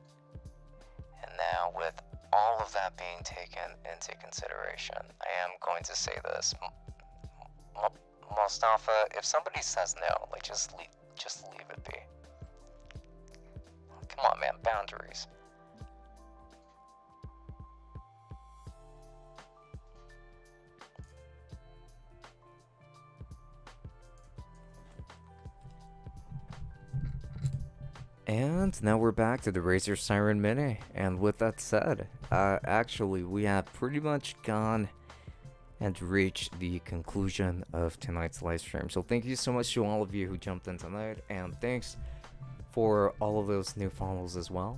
And now, with all of that being taken into consideration, I am going to say this. Mustafa, if somebody says no, like, just leave it be. Come on, man, boundaries. And now we're back to the Razer Seiren Mini, and with that said, actually we have pretty much gone and reached the conclusion of tonight's live stream. So thank you so much to all of you who jumped in tonight, and thanks for all of those new follows as well.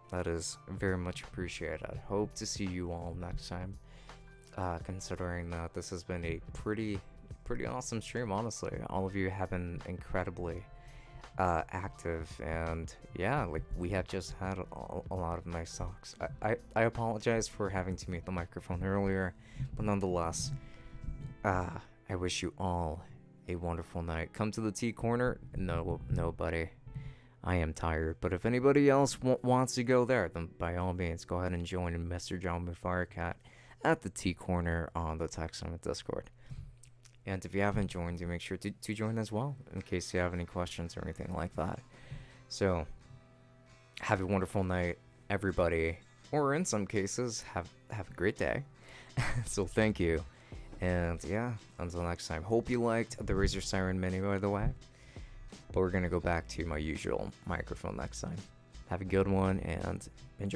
That is very much appreciated. Hope to see you all next time, considering that this has been a pretty awesome stream, honestly. All of you have been incredibly active, and yeah, like, we have just had a lot of nice talks. I apologize for having to mute the microphone earlier, but nonetheless, I wish you all a wonderful night. Come to the tea corner. No, nobody. I am tired, but if anybody else wants to go there, then by all means, go ahead and join Mr. John Firecat at the tea corner on the Tech Summit Discord. And if you haven't joined, do make sure to join as well, in case you have any questions or anything like that. So, have a wonderful night, everybody. Or in some cases, have a great day. So thank you. And yeah, until next time. Hope you liked the Razer Seiren Mini, by the way. But we're going to go back to my usual microphone next time. Have a good one, and enjoy.